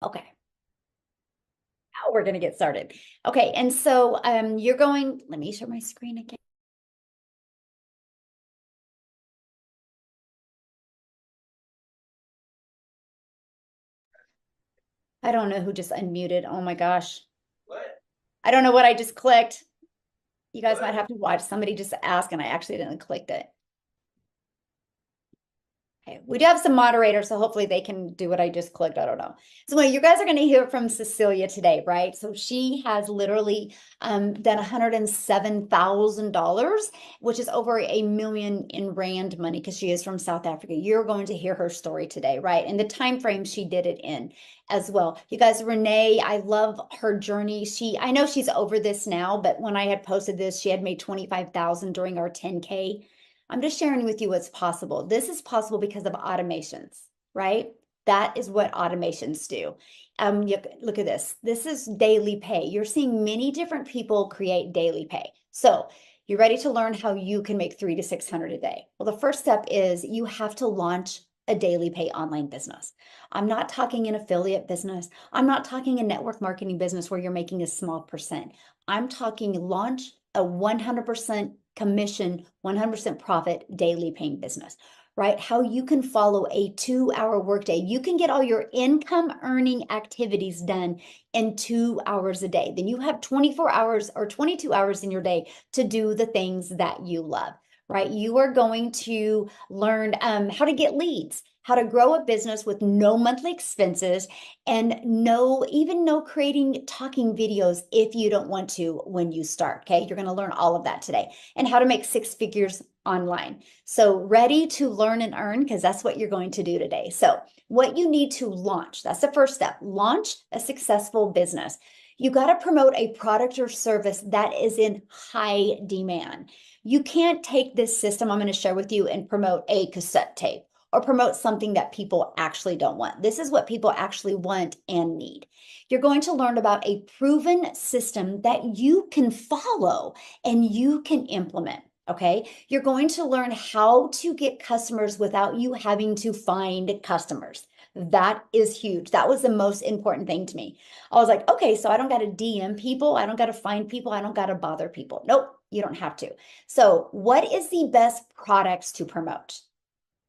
Okay, now we're going to get started. Okay, and so you're going, let me share my screen again. I don't know who just unmuted. Oh my gosh. What? I don't know what I just clicked. You guys might What? have to watch. Somebody just asked and I actually didn't click it. Okay, we do have some moderators, so hopefully they can do what I just clicked. I don't know. So well, you guys are going to hear from Cecilia today, right? So she has literally done $107,000, which is over 1 million in rand money because she is from South Africa. You're going to hear her story today, right? And the time frame she did it in as well. You guys, Renee, I love her journey. I know she's over this now, but when I had posted this, she had made 25,000 during our 10K. I'm just sharing with you what's possible. This is possible because of automations, right? That is what automations do. Look at this. This is daily pay. You're seeing many different people create daily pay. So you're ready to learn how you can make 300 to 600 a day. Well, the first step is you have to launch a daily pay online business. I'm not talking an affiliate business. I'm not talking a network marketing business where you're making a small percent. I'm talking launch a 100% commission, 100% profit daily paying business, right? How you can follow a 2-hour workday. You can get all your income earning activities done in 2 hours a day. Then you have 24 hours or 22 hours in your day to do the things that you love, right? You are going to learn how to get leads, how to grow a business with no monthly expenses, and no creating talking videos if you don't want to when you start. Okay, you're going to learn all of that today, and how to make 6 figures online. So ready to learn and earn, because that's what you're going to do today. So what you need to launch, that's the first step. Launch a successful business. You got to promote a product or service that is in high demand. You can't take this system I'm going to share with you and promote a cassette tape or promote something that people actually don't want. This is what people actually want and need. You're going to learn about a proven system that you can follow and you can implement. Okay. You're going to learn how to get customers without you having to find customers. That is huge. That was the most important thing to me. I was like, okay, so I don't got to DM people. I don't got to find people. I don't got to bother people. Nope, you don't have to. So, what is the best products to promote?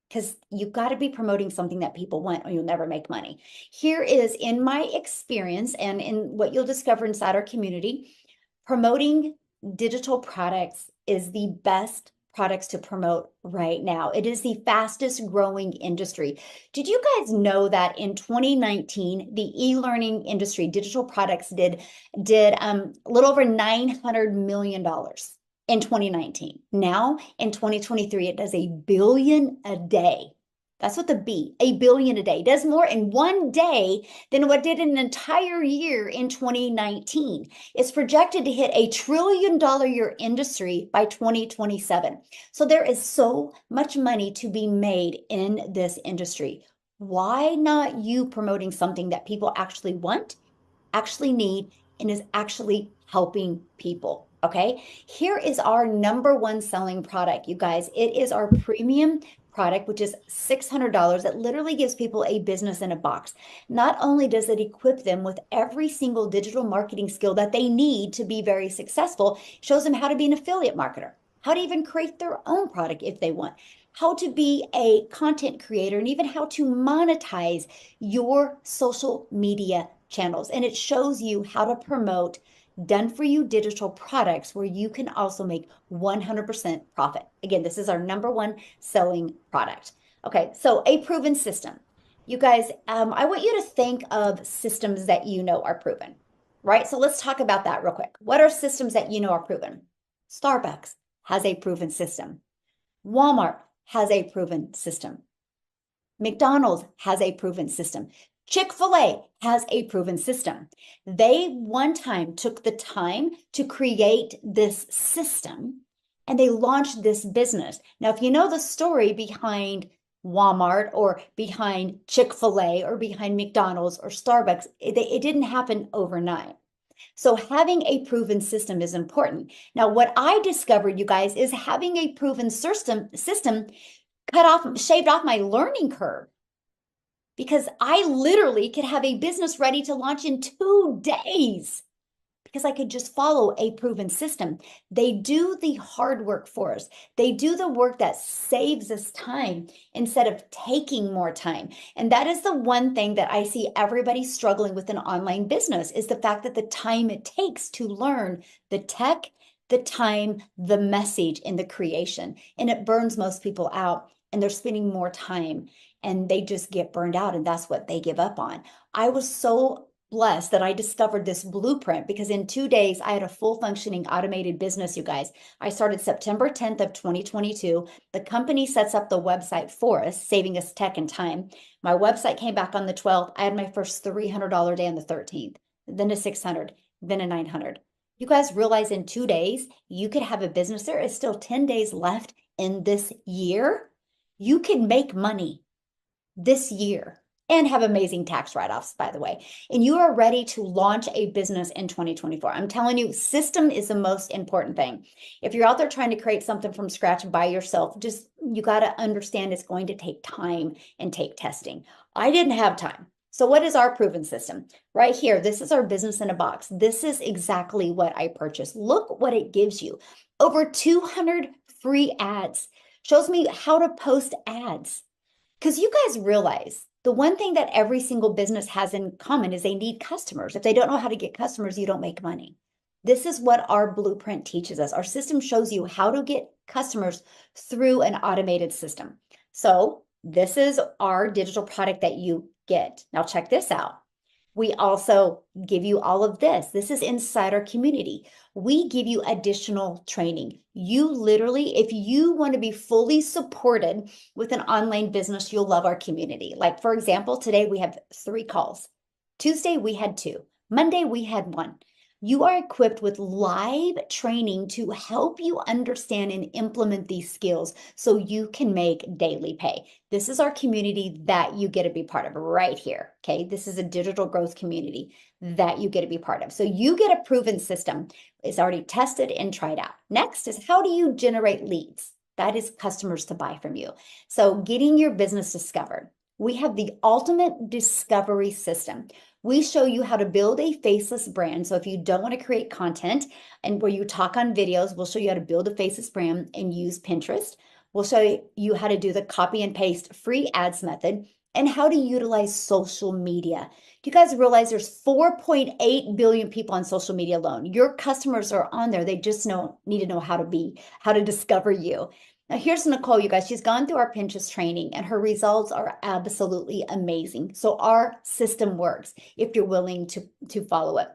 Because you've got to be promoting something that people want or you'll never make money. Here is in my experience and in what you'll discover inside our community, promoting digital products is the best products to promote right now. It is the fastest growing industry. Did you guys know that in 2019, the e-learning industry, digital products did a little over $900 million in 2019. Now in 2023, it does $1 billion a day. That's what a billion a day. It does more in one day than what did an entire year in 2019. It's projected to hit $1 trillion year industry by 2027. So there is so much money to be made in this industry. Why not you promoting something that people actually want, actually need, and is actually helping people? Okay, here is our number one selling product, you guys. It is our premium product, which is $600. That literally gives people a business in a box. Not only does it equip them with every single digital marketing skill that they need to be very successful, shows them how to be an affiliate marketer, how to even create their own product if they want, how to be a content creator, and even how to monetize your social media channels. And it shows you how to promote done for you digital products where you can also make 100% profit. Again, this is our number one selling product. Okay, so a proven system. You guys, I want you to think of systems that you know are proven, right? So let's talk about that real quick. What are systems that you know are proven? Starbucks has a proven system. Walmart has a proven system. McDonald's has a proven system. Chick-fil-A has a proven system. They one time took the time to create this system and they launched this business. Now, if you know the story behind Walmart or behind Chick-fil-A or behind McDonald's or Starbucks, it didn't happen overnight. So having a proven system is important. Now, what I discovered, you guys, is having a proven system shaved off my learning curve because I literally could have a business ready to launch in 2 days because I could just follow a proven system. They do the hard work for us. They do the work that saves us time instead of taking more time. And that is the one thing that I see everybody struggling with an online business is the fact that the time it takes to learn the tech, the time, the message, and the creation. And it burns most people out, and they're spending more time and they just get burned out, and that's what they give up on. I was so blessed that I discovered this blueprint because in 2 days I had a full functioning automated business, you guys. I started September 10th of 2022. The company sets up the website for us, saving us tech and time. My website came back on the 12th. I had my first $300 day on the 13th, then a 600, then a 900. You guys realize in 2 days, you could have a business. There is still 10 days left in this year. You can make money this year and have amazing tax write-offs, by the way. And you are ready to launch a business in 2024. I'm telling you, system is the most important thing. If you're out there trying to create something from scratch by yourself, just you got to understand it's going to take time and take testing. I didn't have time. So what is our proven system? Right here, this is our business in a box. This is exactly what I purchased. Look what it gives you. Over 200 free ads. Shows me how to post ads. Because you guys realize the one thing that every single business has in common is they need customers. If they don't know how to get customers, you don't make money. This is what our blueprint teaches us. Our system shows you how to get customers through an automated system. So this is our digital product that you get. Now check this out. We also give you all of this. This is inside our community. We give you additional training. You literally, if you want to be fully supported with an online business, you'll love our community. Like, for example, today we have 3 calls. Tuesday, we had 2. Monday, we had 1. You are equipped with live training to help you understand and implement these skills so you can make daily pay. This is our community that you get to be part of right here, okay? This is a digital growth community that you get to be part of. So you get a proven system. It's already tested and tried out. Next is how do you generate leads? That is customers to buy from you. So getting your business discovered. We have the ultimate discovery system. We show you how to build a faceless brand. So if you don't want to create content and where you talk on videos, we'll show you how to build a faceless brand and use Pinterest. We'll show you how to do the copy and paste free ads method and how to utilize social media. Do you guys realize there's 4.8 billion people on social media alone? Your customers are on there. They just need to know how to discover you. Now here's Nicole, you guys. She's gone through our Pinterest training and her results are absolutely amazing. So our system works if you're willing to follow it.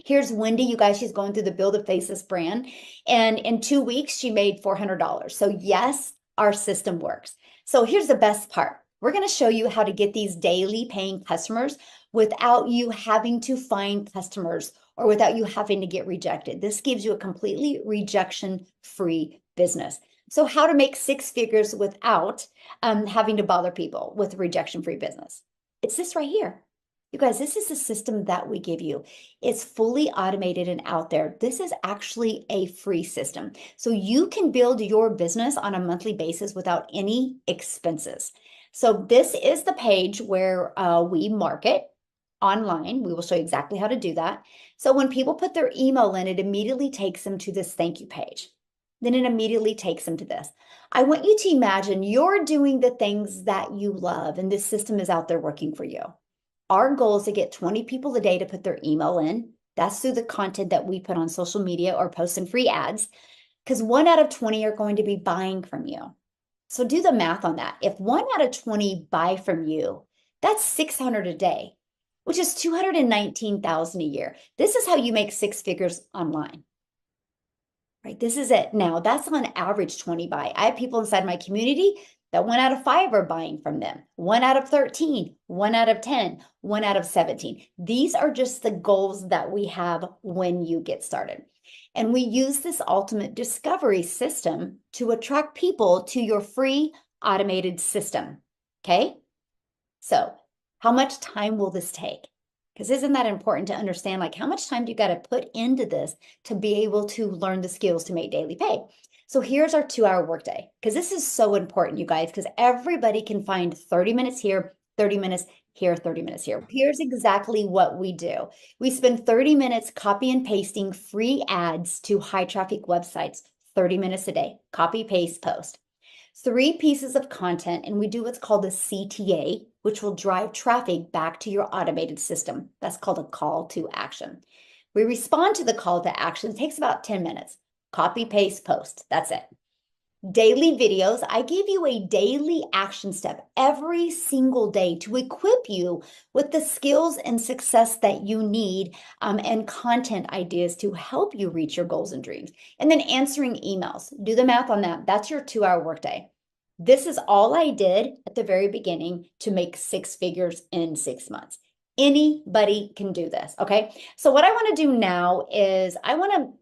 Here's Wendy, you guys. She's going through the Build a Faceless brand. And in 2 weeks, she made $400. So yes, our system works. So here's the best part. We're going to show you how to get these daily paying customers without you having to find customers or without you having to get rejected. This gives you a completely rejection-free business. So how to make 6 figures without having to bother people with rejection-free business. It's this right here. You guys, this is the system that we give you. It's fully automated and out there. This is actually a free system. So you can build your business on a monthly basis without any expenses. So this is the page where we market online. We will show you exactly how to do that. So when people put their email in, it immediately takes them to this thank you page. Then it immediately takes them to this. I want you to imagine you're doing the things that you love and this system is out there working for you. Our goal is to get 20 people a day to put their email in. That's through the content that we put on social media or post in free ads, because 1 out of 20 are going to be buying from you. So do the math on that. If 1 out of 20 buy from you, that's 600 a day, which is 219,000 a year. This is how you make 6 figures online. Right, this is it. Now, that's on average 20 buy. I have people inside my community that 1 out of 5 are buying from them. 1 out of 13, 1 out of 10, 1 out of 17. These are just the goals that we have when you get started. And we use this ultimate discovery system to attract people to your free automated system. Okay? So, how much time will this take? Because isn't that important to understand, like how much time do you got to put into this to be able to learn the skills to make daily pay? So here's our 2-hour workday, because this is so important, you guys, because everybody can find 30 minutes here, 30 minutes here, 30 minutes here. Here's exactly what we do. We spend 30 minutes copy and pasting free ads to high traffic websites, 30 minutes a day, copy, paste, post. 3 pieces of content, and we do what's called a CTA, which will drive traffic back to your automated system. That's called a call to action. We respond to the call to action. It takes about 10 minutes. Copy, paste, post. That's it. Daily videos. I give you a daily action step every single day to equip you with the skills and success that you need, and content ideas to help you reach your goals and dreams. And then answering emails. Do the math on that. That's your 2-hour workday. This is all I did at the very beginning to make 6 figures in 6 months. Anybody can do this, okay? So what I want to do now is I want to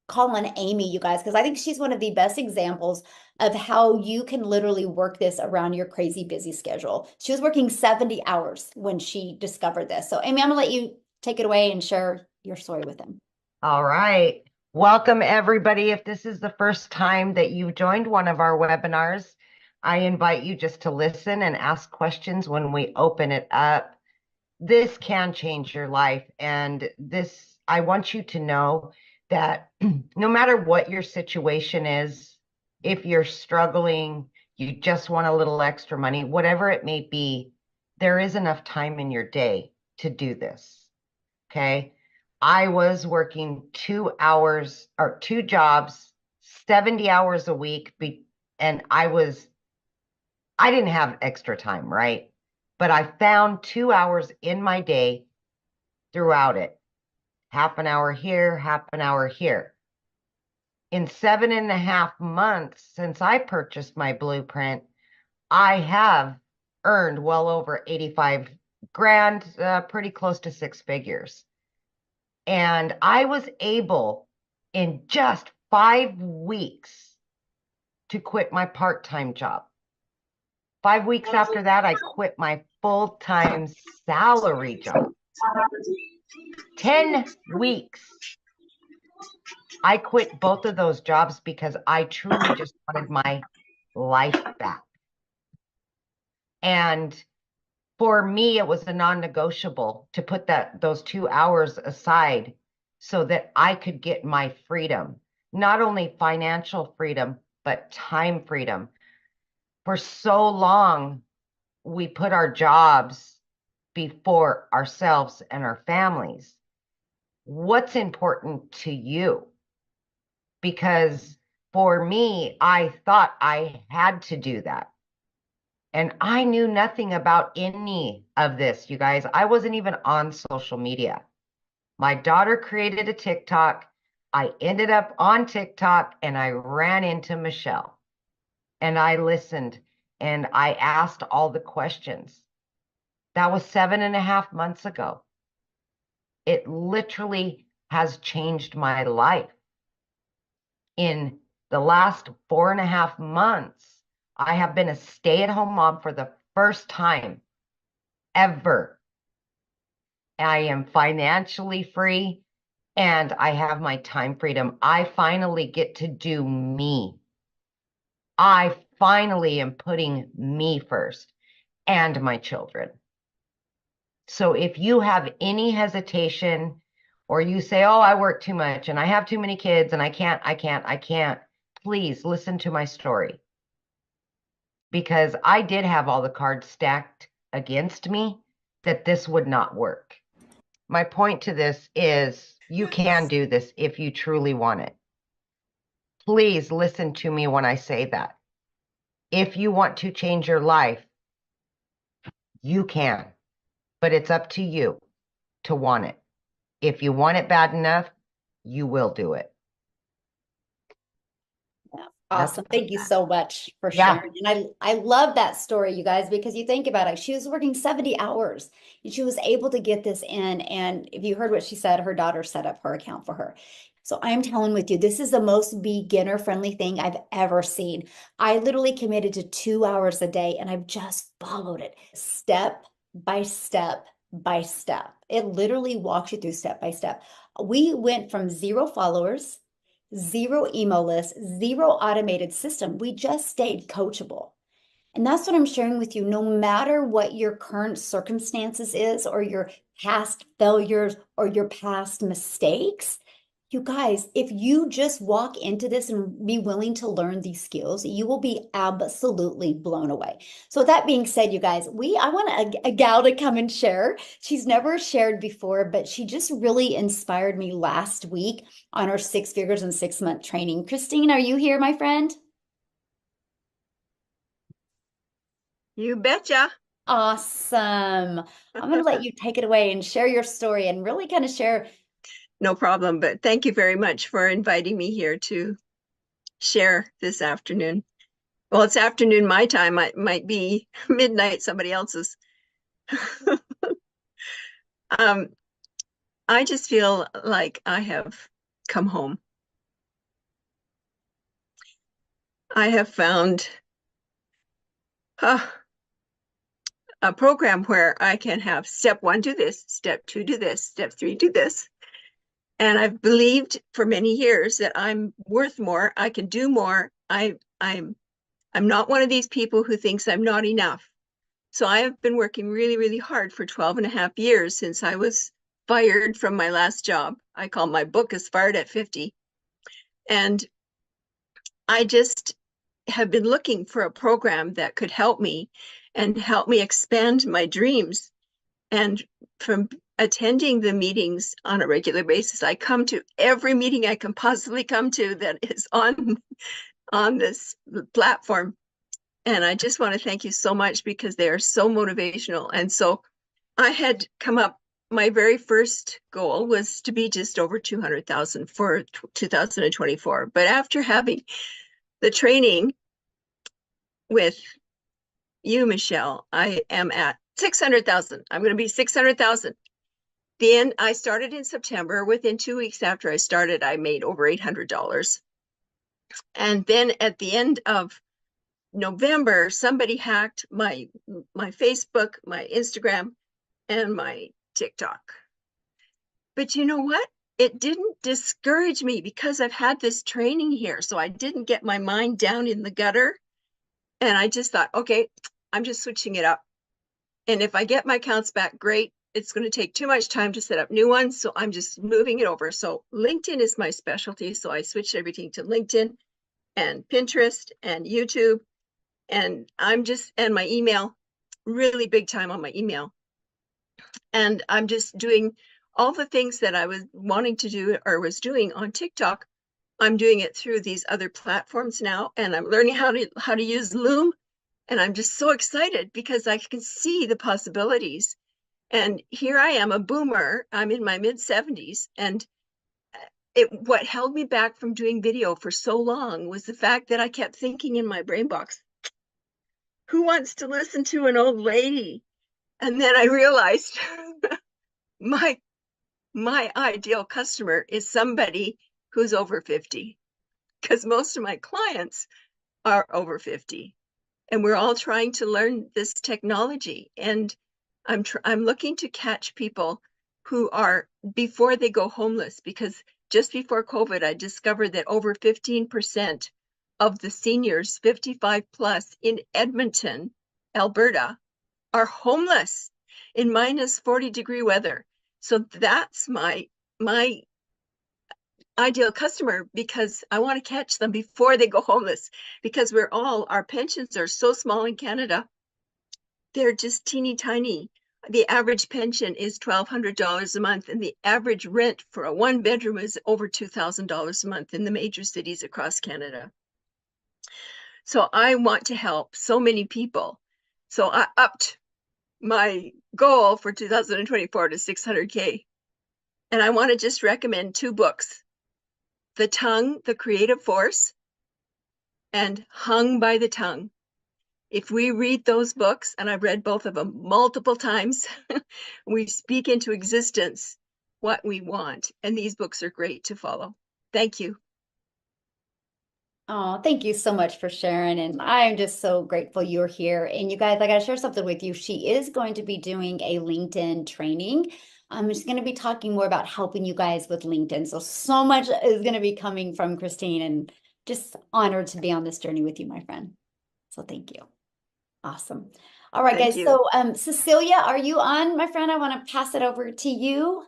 call on Amy, you guys, because I think she's one of the best examples of how you can literally work this around your crazy busy schedule. She was working 70 hours when she discovered this. So Amy, I'm gonna let you take it away and share your story with them. All right. Welcome, everybody. If this is the first time that you've joined one of our webinars, I invite you just to listen and ask questions when we open it up. This can change your life. And this, I want you to know that no matter what your situation is, if you're struggling, you just want a little extra money, whatever it may be, there is enough time in your day to do this. Okay. I was working 2 hours or 2 jobs, 70 hours a week. And I didn't have extra time, right? But I found 2 hours in my day throughout it. Half an hour here, half an hour here. In 7.5 months since I purchased my blueprint, I have earned well over 85 grand, pretty close to 6 figures. And I was able in just 5 weeks to quit my part-time job. 5 weeks after that, I quit my full-time salary job. 10 weeks. I quit both of those jobs because I truly just wanted my life back. And for me, it was a non-negotiable to put those 2 hours aside so that I could get my freedom, not only financial freedom, but time freedom. For so long, we put our jobs before ourselves and our families. What's important to you? Because for me, I thought I had to do that. And I knew nothing about any of this, you guys. I wasn't even on social media. My daughter created a TikTok. I ended up on TikTok and I ran into Michelle. And I listened and I asked all the questions. That was 7.5 months ago. It literally has changed my life. In the last 4.5 months, I have been a stay-at-home mom for the first time ever. I am financially free and I have my time freedom. I finally get to do me. I finally am putting me first and my children. So if you have any hesitation or you say, oh, I work too much and I have too many kids and I can't, please listen to my story. Because I did have all the cards stacked against me that this would not work. My point to this is you can do this if you truly want it. Please listen to me when I say that. If you want to change your life, you can, but it's up to you to want it. If you want it bad enough, you will do it. Awesome. Thank you so much for sharing. And I love that story, you guys, because you think about it. She was working 70 hours and she was able to get this in. And if you heard what she said, her daughter set up her account for her. So I'm telling with you, this is the most beginner friendly thing I've ever seen. I literally committed to 2 hours a day and I've just followed it step by step by step. It literally walks you through step by step. We went from 0 followers, 0 email list, 0 automated system. We just stayed coachable. And that's what I'm sharing with you. No matter what your current circumstances is, or your past failures, or your past mistakes, you guys, if you just walk into this and be willing to learn these skills, you will be absolutely blown away. So with that being said, you guys, I want a gal to come and share. She's never shared before, but she just really inspired me last week on our 6 figures in 6 month training. Christine, are you here, my friend? You betcha. Awesome. I'm going to let you take it away and share your story and really kind of share. No problem, but thank you very much for inviting me here to share this afternoon. Well, it's afternoon my time. It might be midnight somebody else's. um, I just feel like I have come home. I have found a program where I can have step 1, do this, step 2, do this, step 3, do this. And I've believed for many years that I'm worth more. I can do more. I'm not one of these people who thinks I'm not enough. So I have been working really, really hard for 12 and a half years since I was fired from my last job. I call my book as Fired at 50. And I just have been looking for a program that could help me and help me expand my dreams. And from attending the meetings on a regular basis, I come to every meeting I can possibly come to that is on this platform. And I just want to thank you so much because they are so motivational. And so I had come up, my very first goal was to be just over 200,000 for 2024. But after having the training with you, Michelle, I am at 600,000. I'm going to be 600,000. Then I started in September. Within 2 weeks after I started, I made over $800. And then at the end of November, somebody hacked my Facebook, my Instagram, and my TikTok. But you know what? It didn't discourage me because I've had this training here. So I didn't get my mind down in the gutter. And I just thought, okay, I'm just switching it up. And if I get my accounts back, great. It's going to take too much time to set up new ones. So I'm just moving it over. So LinkedIn is my specialty. So I switched everything to LinkedIn and Pinterest and YouTube. And and my email, really big time on my email. And I'm just doing all the things that I was wanting to do or was doing on TikTok. I'm doing it through these other platforms now. And I'm learning how to use Loom. And I'm just so excited because I can see the possibilities. And here I am, a boomer. I'm in my mid 70s. And what held me back from doing video for so long was the fact that I kept thinking in my brain box, who wants to listen to an old lady? And then I realized my ideal customer is somebody who's over 50, because most of my clients are over 50. And we're all trying to learn this technology. And I'm looking to catch people who are before they go homeless, because just before COVID, I discovered that over 15% of the seniors 55 plus in Edmonton, Alberta, are homeless in minus 40-degree weather. So that's my ideal customer, because I want to catch them before they go homeless, because our pensions are so small in Canada. They're just teeny tiny. The average pension is $1,200 a month, and the average rent for a 1-bedroom is over $2,000 a month in the major cities across Canada. So I want to help so many people. So I upped my goal for 2024 to 600K. And I want to just recommend 2 books: The Tongue, The Creative Force, and Hung by the Tongue. If we read those books, and I've read both of them multiple times, we speak into existence what we want. And these books are great to follow. Thank you. Oh, thank you so much for sharing. And I'm just so grateful you're here. And you guys, I got to share something with you. She is going to be doing a LinkedIn training. She's going to be talking more about helping you guys with LinkedIn. So much is going to be coming from Christine, and just honored to be on this journey with you, my friend. So thank you. Awesome. All right, Thank guys. you. So, Cecilia, are you on, my friend? I want to pass it over to you.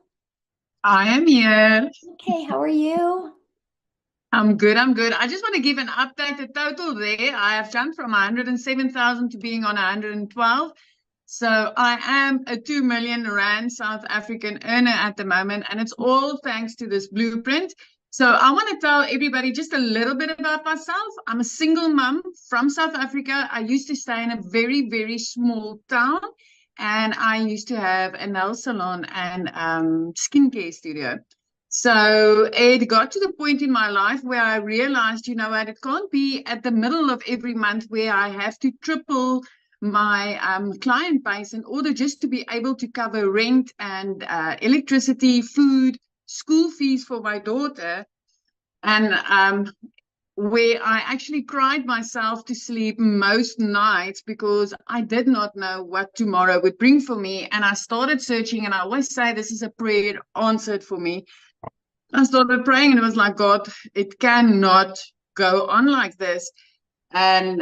I am here. Okay, how are you? I'm good. I'm good. I just want to give an update. The total there, I have jumped from 107,000 to being on 112. So I am a 2 million Rand South African earner at the moment, and it's all thanks to this blueprint. So I want to tell everybody just a little bit about myself. I'm a single mom from South Africa. I used to stay in a very, very small town, and I used to have a nail salon and skincare studio. So it got to the point in my life where I realized, you know what, it can't be at the middle of every month where I have to triple my client base in order just to be able to cover rent and electricity, food, school fees for my daughter. And where I actually cried myself to sleep most nights because I did not know what tomorrow would bring for me. And I started searching, and I always say this is a prayer answered for me. I started praying, and it was like, God, it cannot go on like this. And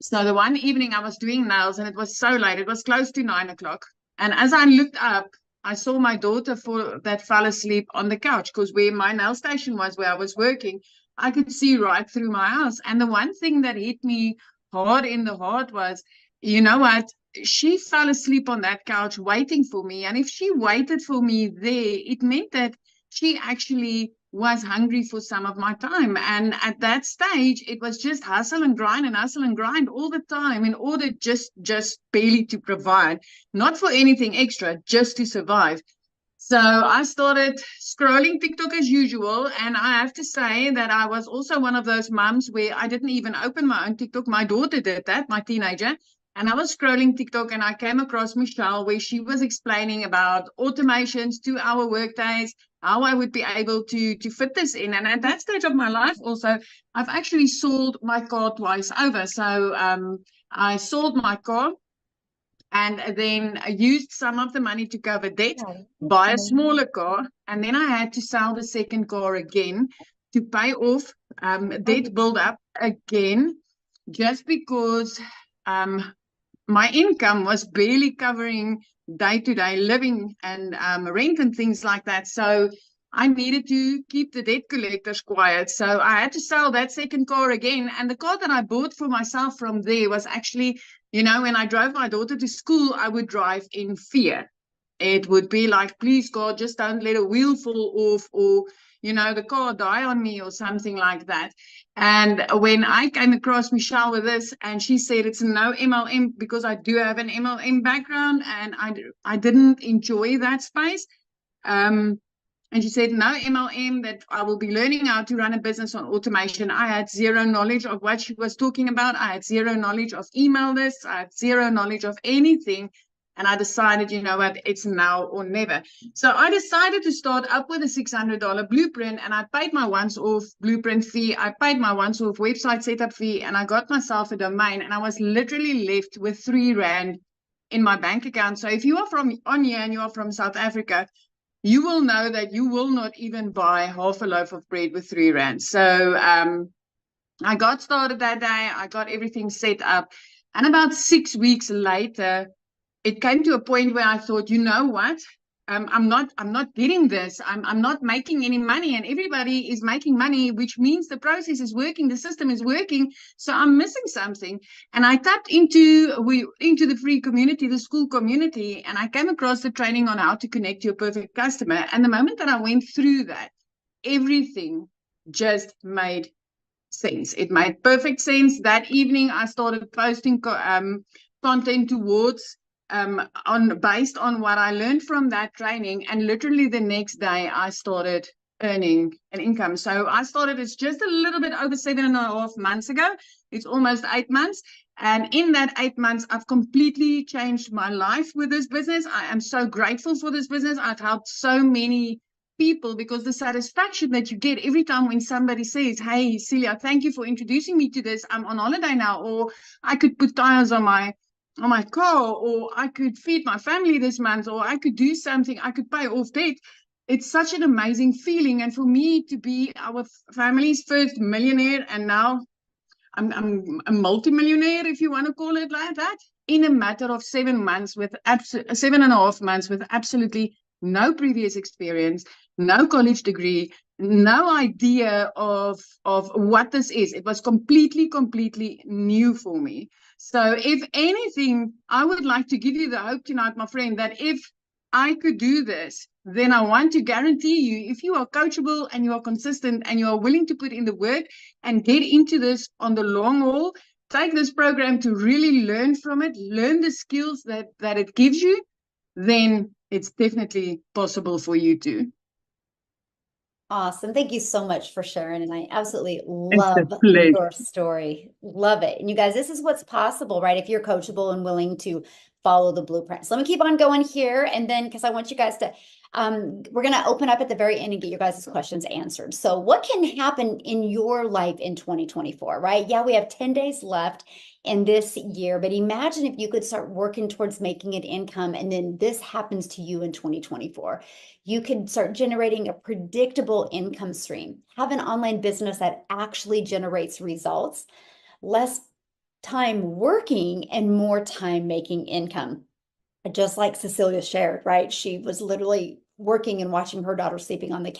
so the one evening I was doing nails, and it was so late, it was close to 9 o'clock. And as I looked up, I saw my daughter that fell asleep on the couch, because where my nail station was, where I was working, I could see right through my house. And the one thing that hit me hard in the heart was, you know what? She fell asleep on that couch waiting for me. And if she waited for me there, it meant that she actually was hungry for some of my time. And at that stage, it was just hustle and grind all the time in order just barely to provide, not for anything extra, just to survive. So I started scrolling TikTok as usual. And I have to say that I was also one of those mums where I didn't even open my own TikTok. My daughter did that, my teenager. And I was scrolling TikTok, and I came across Michelle, where she was explaining about automations, 2-hour workdays, how I would be able to fit this in. And at that stage of my life also, I've actually sold my car twice over. So I sold my car, and then I used some of the money to cover debt, buy a smaller car, and then I had to sell the second car again to pay off debt build up again, just because my income was barely covering day-to-day living and rent and things like that. So I needed to keep the debt collectors quiet. So I had to sell that second car again. And the car that I bought for myself from there was actually, you know, when I drove my daughter to school, I would drive in fear. It would be like, please, God, just don't let a wheel fall off, or, you know, the car die on me or something like that. And when I came across Michelle with this, and she said it's no MLM, because I do have an MLM background, and I didn't enjoy that space. And she said, no MLM, that I will be learning how to run a business on automation. I had zero knowledge of what she was talking about. I had zero knowledge of email lists. I had zero knowledge of anything. And I decided, you know what, it's now or never. So I decided to start up with a $600 blueprint, and I paid my once-off blueprint fee. I paid my once-off website setup fee, and I got myself a domain, and I was literally left with 3 Rand in my bank account. So if you are on here and you are from South Africa, you will know that you will not even buy half a loaf of bread with 3 Rand. So I got started that day. I got everything set up. And about 6 weeks later, it came to a point where I thought, you know what? I'm not getting this. I'm not making any money, and everybody is making money, which means the process is working, the system is working. So I'm missing something. And I tapped into the free community, the school community, and I came across the training on how to connect to a perfect customer. And the moment that I went through that, everything just made sense. It made perfect sense. That evening, I started posting content towards based on what I learned from that training, and literally the next day I started earning an income. So I started, it's just a little bit over 7.5 months ago. It's almost 8 months. And in that 8 months, I've completely changed my life with this business. I am so grateful for this business. I've helped so many people, because the satisfaction that you get every time when somebody says, hey, Celia, thank you for introducing me to this. I'm on holiday now, or I could put tires on my car, or I could feed my family this month, or I could do something, I could pay off debt. It's such an amazing feeling. And for me to be our family's first millionaire, and now I'm a multimillionaire, if you want to call it like that, in a matter of 7 months with 7.5 months with absolutely no previous experience, no college degree, no idea of what this is. It was completely new for me. So if anything, I would like to give you the hope tonight, my friend, that if I could do this, then I want to guarantee you, if you are coachable and you are consistent and you are willing to put in the work and get into this on the long haul, take this program to really learn from it, learn the skills that it gives you, then it's definitely possible for you too. Awesome. Thank you so much for sharing. And I absolutely It's a love pleasure. your story. Love it. And you guys, this is what's possible, right? If you're coachable and willing to follow the blueprint. So let me keep on going here. And then, because I want you guys to, we're going to open up at the very end and get your guys' questions answered. So what can happen in your life in 2024, right? Yeah, we have 10 days left in this year, but imagine if you could start working towards making an income and then this happens to you in 2024. You could start generating a predictable income stream, have an online business that actually generates results, less time working and more time making income. Just like Cecilia shared, right? She was literally working and watching her daughter sleeping on the couch.